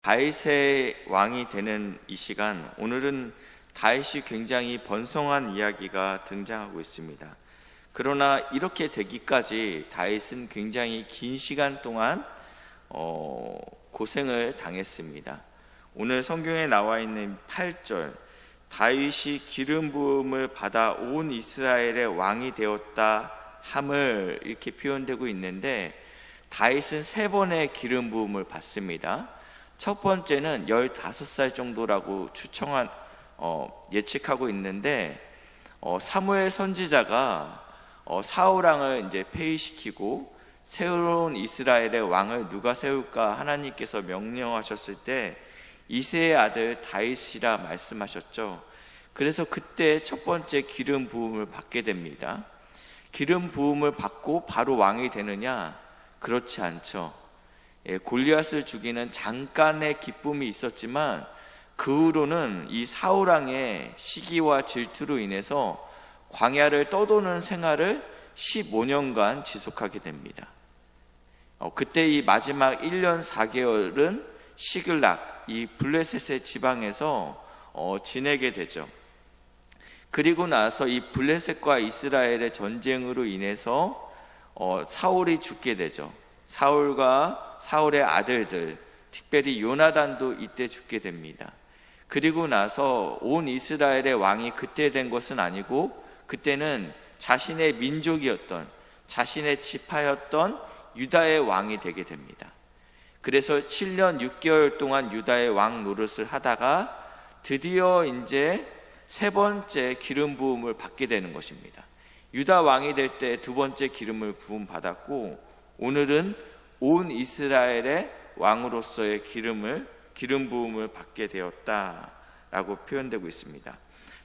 다윗의 왕이 되는 이 시간, 오늘은 다윗이 굉장히 번성한 이야기가 등장하고 있습니다. 그러나 이렇게 되기까지 다윗은 굉장히 긴 시간 동안 고생을 당했습니다. 오늘 성경에 나와 있는 8절, 다윗이 기름 부음을 받아 온 이스라엘의 왕이 되었다 함을 이렇게 표현되고 있는데, 다윗은 3번의 기름 부음을 받습니다. 첫 번째는 15살 정도라고 예측하고 있는데, 사무엘 선지자가 사울 왕을 이제 폐위시키고 새로운 이스라엘의 왕을 누가 세울까 하나님께서 명령하셨을 때 이새의 아들 다윗이라 말씀하셨죠. 그래서 그때 첫 번째 기름 부음을 받게 됩니다. 기름 부음을 받고 바로 왕이 되느냐? 그렇지 않죠. 골리앗을 죽이는 잠깐의 기쁨이 있었지만 그 후로는 이 사울 왕의 시기와 질투로 인해서 광야를 떠도는 생활을 15년간 지속하게 됩니다. 그때 이 마지막 1년 4개월은 시글락, 이 블레셋의 지방에서 지내게 되죠. 그리고 나서 이 블레셋과 이스라엘의 전쟁으로 인해서 사울이 죽게 되죠. 사울과 사울의 아들들, 특별히 요나단도 이때 죽게 됩니다. 그리고 나서 온 이스라엘의 왕이 그때 된 것은 아니고, 그때는 자신의 민족이었던, 자신의 지파였던 유다의 왕이 되게 됩니다. 그래서 7년 6개월 동안 유다의 왕 노릇을 하다가 드디어 이제 3번째 기름 부음을 받게 되는 것입니다. 유다 왕이 될 때 2번째 기름을 부음 받았고, 오늘은 온 이스라엘의 왕으로서의 기름 부음을 받게 되었다라고 표현되고 있습니다.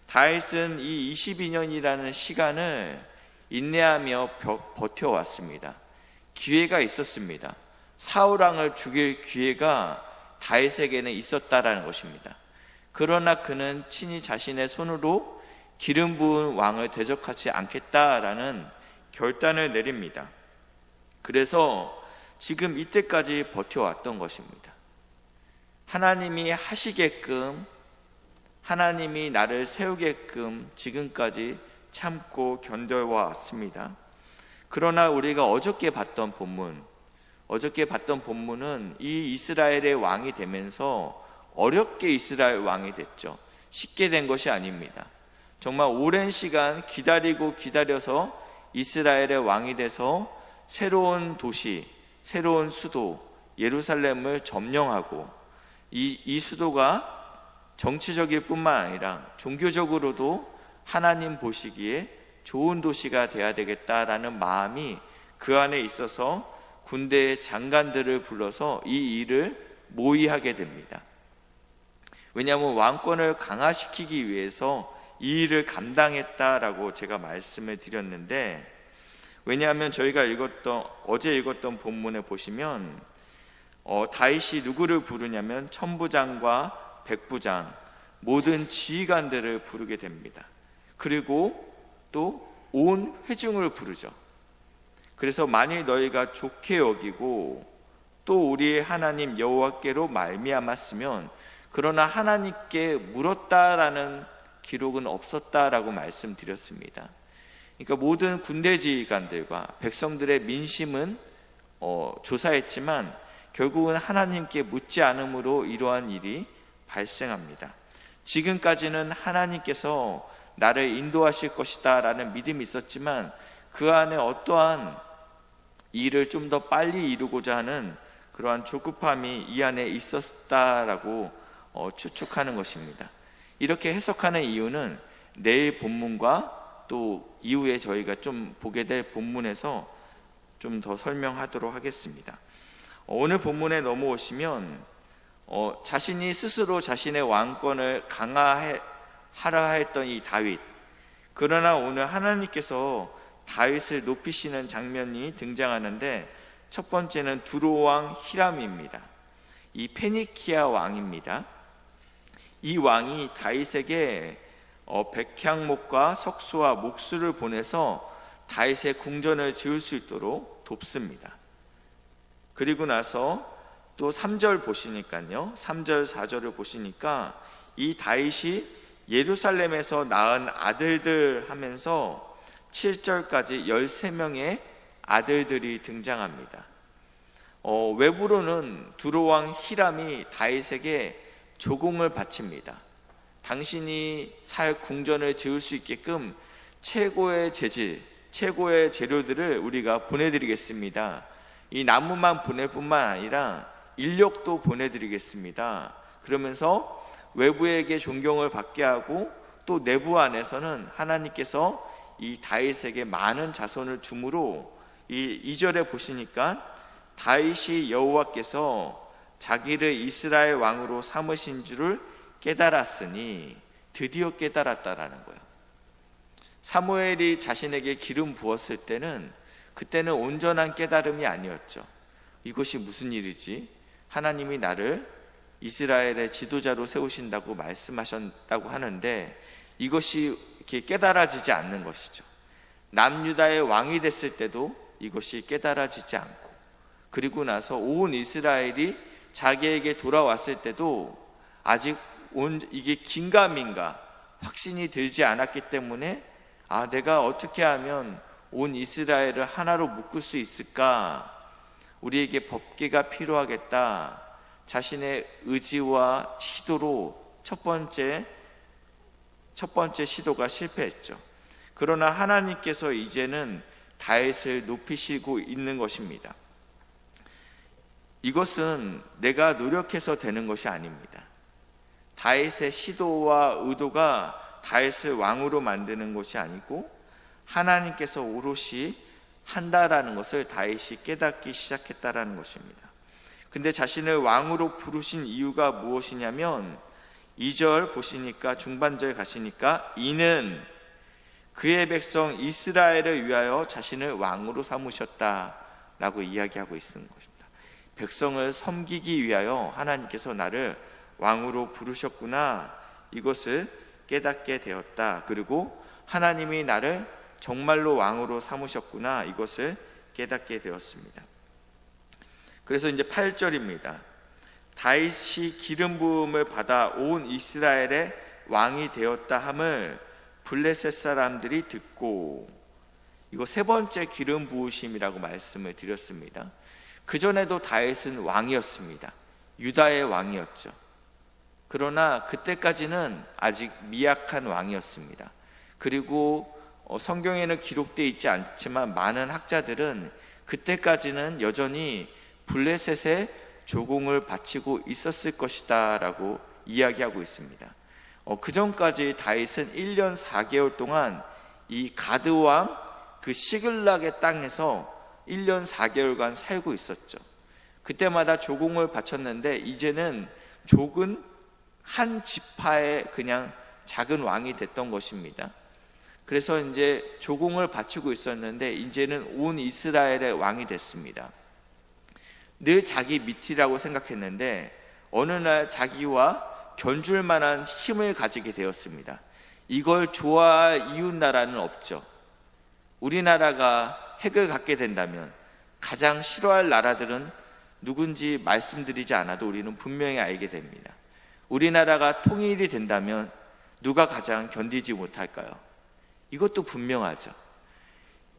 다윗은 이 22년이라는 시간을 인내하며 버텨왔습니다. 기회가 있었습니다. 사울 왕을 죽일 기회가 다윗에게는 있었다라는 것입니다. 그러나 그는 친히 자신의 손으로 기름 부은 왕을 대적하지 않겠다라는 결단을 내립니다. 그래서 지금 이때까지 버텨왔던 것입니다. 하나님이 하시게끔, 하나님이 나를 세우게끔 지금까지 참고 견뎌왔습니다. 그러나 우리가 어저께 봤던 본문은 이 이스라엘의 왕이 되면서 어렵게 이스라엘 왕이 됐죠. 쉽게 된 것이 아닙니다. 정말 오랜 시간 기다려서 이스라엘의 왕이 돼서 새로운 도시, 새로운 수도 예루살렘을 점령하고, 이 수도가 정치적일 뿐만 아니라 종교적으로도 하나님 보시기에 좋은 도시가 돼야 되겠다라는 마음이 그 안에 있어서 군대의 장관들을 불러서 이 일을 모의하게 됩니다. 왜냐하면 왕권을 강화시키기 위해서 이 일을 감당했다라고 제가 말씀을 드렸는데, 왜냐하면 저희가 어제 읽었던 본문에 보시면 다윗이 누구를 부르냐면 천부장과 백부장, 모든 지휘관들을 부르게 됩니다. 그리고 또 온 회중을 부르죠. 그래서 만일 너희가 좋게 여기고 또 우리의 하나님 여호와께로 말미암았으면, 그러나 하나님께 물었다라는 기록은 없었다라고 말씀드렸습니다. 그러니까 모든 군대 지휘관들과 백성들의 민심은 조사했지만 결국은 하나님께 묻지 않음으로 이러한 일이 발생합니다. 지금까지는 하나님께서 나를 인도하실 것이다 라는 믿음이 있었지만, 그 안에 어떠한 일을 좀 더 빨리 이루고자 하는 그러한 조급함이 이 안에 있었다라고 추측하는 것입니다. 이렇게 해석하는 이유는 내일 본문과 또 이후에 저희가 좀 보게 될 본문에서 좀 더 설명하도록 하겠습니다. 오늘 본문에 넘어오시면 자신이 스스로 자신의 왕권을 강화하라 했던 이 다윗, 그러나 오늘 하나님께서 다윗을 높이시는 장면이 등장하는데, 첫 번째는 두로 왕 히람입니다. 이 페니키아 왕입니다. 이 왕이 다윗에게 백향목과 석수와 목수를 보내서 다윗의 궁전을 지을 수 있도록 돕습니다. 그리고 나서 또 3절 보시니까요, 3절 4절을 보시니까 이 다윗이 예루살렘에서 낳은 아들들 하면서 7절까지 13명의 아들들이 등장합니다. 외부로는 두로왕 히람이 다윗에게 조공을 바칩니다. 당신이 살 궁전을 지을 수 있게끔 최고의 재질, 최고의 재료들을 우리가 보내드리겠습니다. 이 나무만 보낼 뿐만 아니라 인력도 보내드리겠습니다. 그러면서 외부에게 존경을 받게 하고 또 내부 안에서는 하나님께서 이 다윗에게 많은 자손을 주므로 이 2절에 보시니까 다윗이 여호와께서 자기를 이스라엘 왕으로 삼으신 줄을 깨달았으니, 드디어 깨달았다라는 거예요. 사무엘이 자신에게 기름 부었을 때는 그때는 온전한 깨달음이 아니었죠. 이것이 무슨 일이지? 하나님이 나를 이스라엘의 지도자로 세우신다고 말씀하셨다고 하는데 이것이 이렇게 깨달아지지 않는 것이죠. 남유다의 왕이 됐을 때도 이것이 깨달아지지 않고, 그리고 나서 온 이스라엘이 자기에게 돌아왔을 때도 아직 이게 긴가민가 확신이 들지 않았기 때문에 내가 어떻게 하면 온 이스라엘을 하나로 묶을 수 있을까? 우리에게 법궤가 필요하겠다. 자신의 의지와 시도로 첫 번째 시도가 실패했죠. 그러나 하나님께서 이제는 다윗을 높이시고 있는 것입니다. 이것은 내가 노력해서 되는 것이 아닙니다. 다윗의 시도와 의도가 다윗을 왕으로 만드는 것이 아니고 하나님께서 오롯이 한다라는 것을 다윗이 깨닫기 시작했다라는 것입니다. 근데 자신을 왕으로 부르신 이유가 무엇이냐면 2절 보시니까, 중반절 가시니까 이는 그의 백성 이스라엘을 위하여 자신을 왕으로 삼으셨다라고 이야기하고 있는 것입니다. 백성을 섬기기 위하여 하나님께서 나를 왕으로 부르셨구나, 이것을 깨닫게 되었다. 그리고 하나님이 나를 정말로 왕으로 삼으셨구나, 이것을 깨닫게 되었습니다. 그래서 이제 8절입니다. 다윗이 기름 부음을 받아 온 이스라엘의 왕이 되었다 함을 블레셋 사람들이 듣고, 이거 세 번째 기름 부으심이라고 말씀을 드렸습니다. 그전에도 다윗은 왕이었습니다. 유다의 왕이었죠. 그러나 그때까지는 아직 미약한 왕이었습니다. 그리고 성경에는 기록되어 있지 않지만 많은 학자들은 그때까지는 여전히 블레셋에 조공을 바치고 있었을 것이다 라고 이야기하고 있습니다. 그 전까지 다윗은 1년 4개월 동안 이 가드 왕 그 시글락의 땅에서 1년 4개월간 살고 있었죠. 그때마다 조공을 바쳤는데 이제는 족은 한 지파의 그냥 작은 왕이 됐던 것입니다. 그래서 이제 조공을 바치고 있었는데 이제는 온 이스라엘의 왕이 됐습니다. 늘 자기 밑이라고 생각했는데 어느 날 자기와 견줄 만한 힘을 가지게 되었습니다. 이걸 좋아할 이웃 나라는 없죠. 우리나라가 핵을 갖게 된다면 가장 싫어할 나라들은 누군지 말씀드리지 않아도 우리는 분명히 알게 됩니다. 우리나라가 통일이 된다면 누가 가장 견디지 못할까요? 이것도 분명하죠.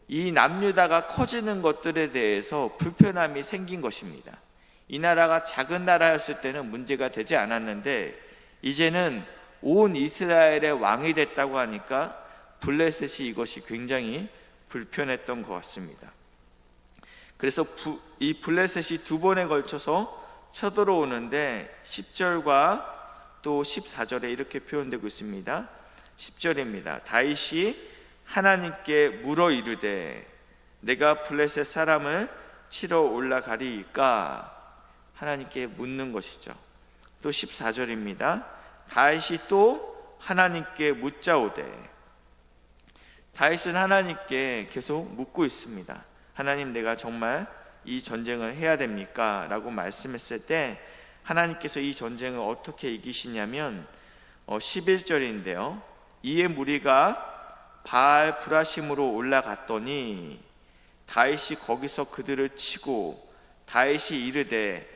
이 남유다가 커지는 것들에 대해서 불편함이 생긴 것입니다. 이 나라가 작은 나라였을 때는 문제가 되지 않았는데 이제는 온 이스라엘의 왕이 됐다고 하니까 블레셋이 이것이 굉장히 불편했던 것 같습니다. 그래서 이 블레셋이 두 번에 걸쳐서 쳐들어오는데 10절과 또 14절에 이렇게 표현되고 있습니다. 10절입니다. 다윗이 하나님께 물어 이르되 내가 블레셋 사람을 치러 올라가리이까? 하나님께 묻는 것이죠. 또 14절입니다. 다윗이 또 하나님께 묻자오되, 다윗은 하나님께 계속 묻고 있습니다. 하나님, 내가 정말 이 전쟁을 해야 됩니까? 라고 말씀했을 때 하나님께서 이 전쟁을 어떻게 이기시냐면 11절인데요. 이에 무리가 바알 브라심으로 올라갔더니 다윗이 거기서 그들을 치고 다윗이 이르되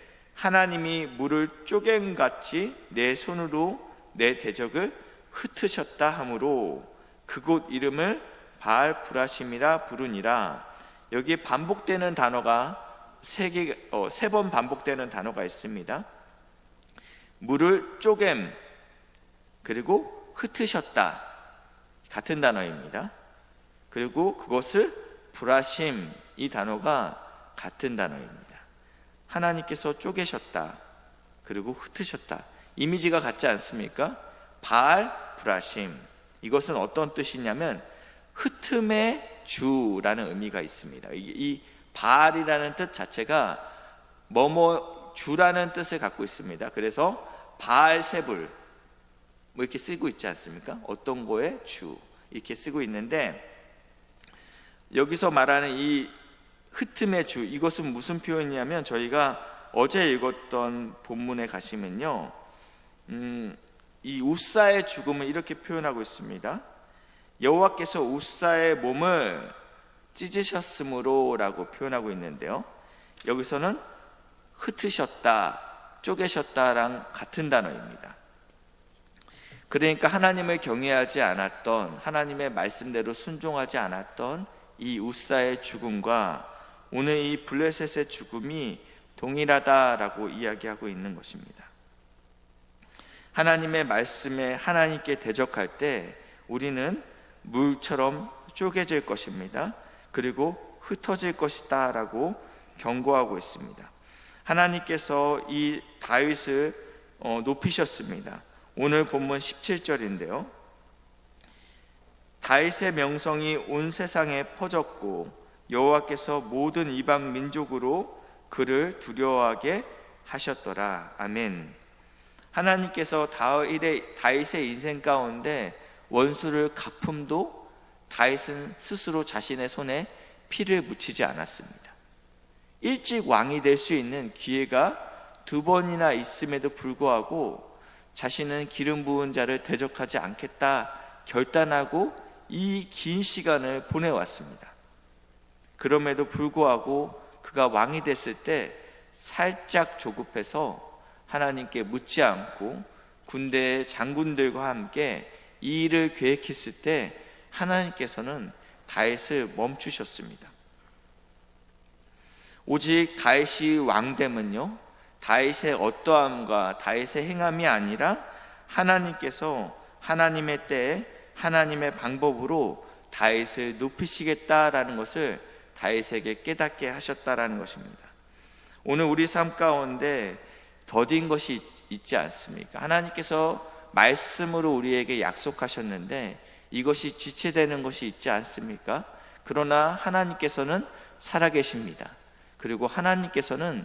하나님이 물을 쪼갰같이 내 손으로 내 대적을 흩으셨다 하므로 그곳 이름을 바알 브라심이라 부르니라. 여기에 반복되는 단어가 세 번 반복되는 단어가 있습니다. 물을 쪼갰 그리고 흩으셨다 같은 단어입니다. 그리고 그것을 브라심 이 단어가 같은 단어입니다. 하나님께서 쪼개셨다 그리고 흩으셨다, 이미지가 같지 않습니까? 바알 브라심, 이것은 어떤 뜻이냐면 흩음의 주라는 의미가 있습니다. 이 바알이라는 뜻 자체가 뭐뭐 주라는 뜻을 갖고 있습니다. 그래서 바알세불 뭐 이렇게 쓰고 있지 않습니까? 어떤 거에 주 이렇게 쓰고 있는데, 여기서 말하는 이 흩음의 주, 이것은 무슨 표현이냐면 저희가 어제 읽었던 본문에 가시면요, 이 우사의 죽음을 이렇게 표현하고 있습니다. 여호와께서 우사의 몸을 찢으셨으므로 라고 표현하고 있는데요, 여기서는 흩으셨다, 쪼개셨다랑 같은 단어입니다. 그러니까 하나님을 경외하지 않았던, 하나님의 말씀대로 순종하지 않았던 이 우사의 죽음과 오늘 이 블레셋의 죽음이 동일하다라고 이야기하고 있는 것입니다. 하나님의 말씀에 하나님께 대적할 때 우리는 물처럼 쪼개질 것입니다. 그리고 흩어질 것이다 라고 경고하고 있습니다. 하나님께서 이 다윗을 높이셨습니다. 오늘 본문 17절인데요, 다윗의 명성이 온 세상에 퍼졌고 여호와께서 모든 이방 민족으로 그를 두려워하게 하셨더라. 아멘. 하나님께서 다윗의 인생 가운데 원수를 갚음도 다윗은 스스로 자신의 손에 피를 묻히지 않았습니다. 일찍 왕이 될 수 있는 기회가 2번이나 있음에도 불구하고 자신은 기름 부은 자를 대적하지 않겠다 결단하고 이 긴 시간을 보내왔습니다. 그럼에도 불구하고 그가 왕이 됐을 때 살짝 조급해서 하나님께 묻지 않고 군대의 장군들과 함께 이 일을 계획했을 때 하나님께서는 다윗을 멈추셨습니다. 오직 다윗이 왕됨은요, 다윗의 어떠함과 다윗의 행함이 아니라 하나님께서 하나님의 때에 하나님의 방법으로 다윗을 높이시겠다라는 것을 다윗에게 깨닫게 하셨다라는 것입니다. 오늘 우리 삶 가운데 더딘 것이 있지 않습니까? 하나님께서 말씀으로 우리에게 약속하셨는데 이것이 지체되는 것이 있지 않습니까? 그러나 하나님께서는 살아계십니다. 그리고 하나님께서는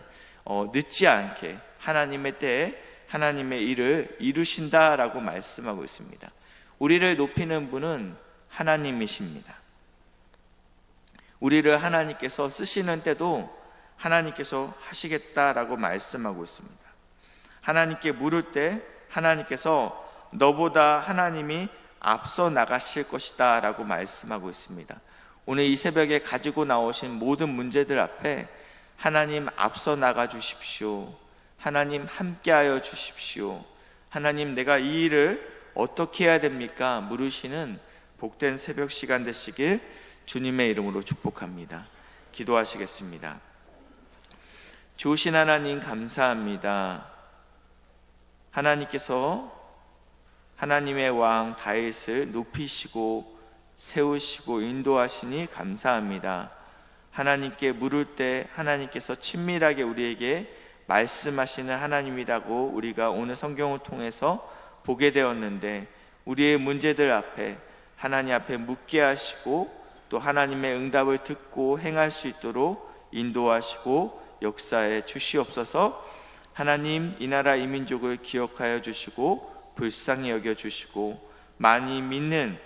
늦지 않게 하나님의 때에 하나님의 일을 이루신다라고 말씀하고 있습니다. 우리를 높이는 분은 하나님이십니다. 우리를 하나님께서 쓰시는 때도 하나님께서 하시겠다라고 말씀하고 있습니다. 하나님께 물을 때 하나님께서 너보다 하나님이 앞서 나가실 것이다 라고 말씀하고 있습니다. 오늘 이 새벽에 가지고 나오신 모든 문제들 앞에 하나님 앞서 나가 주십시오. 하나님 함께하여 주십시오. 하나님, 내가 이 일을 어떻게 해야 됩니까? 물으시는 복된 새벽 시간 되시길 주님의 이름으로 축복합니다. 기도하시겠습니다. 좋으신 하나님 감사합니다. 하나님께서 하나님의 왕 다윗을 높이시고 세우시고 인도하시니 감사합니다. 하나님께 물을 때 하나님께서 친밀하게 우리에게 말씀하시는 하나님이라고 우리가 오늘 성경을 통해서 보게 되었는데, 우리의 문제들 앞에 하나님 앞에 묻게 하시고 또 하나님의 응답을 듣고 행할 수 있도록 인도하시고 역사해 주시옵소서. 하나님, 이 나라 이 민족을 기억하여 주시고 불쌍히 여겨 주시고 많이 믿는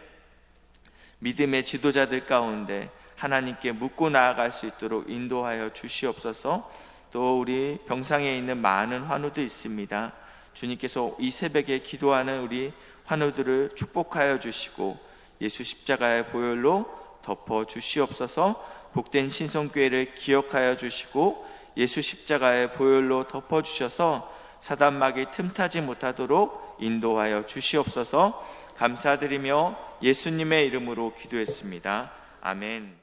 믿음의 지도자들 가운데 하나님께 묻고 나아갈 수 있도록 인도하여 주시옵소서. 또 우리 병상에 있는 많은 환우도 있습니다. 주님께서 이 새벽에 기도하는 우리 환우들을 축복하여 주시고 예수 십자가의 보혈로 덮어 주시옵소서. 복된 신성교회를 기억하여 주시고 예수 십자가의 보혈로 덮어주셔서 사단막이 틈타지 못하도록 인도하여 주시옵소서. 감사드리며 예수님의 이름으로 기도했습니다. 아멘.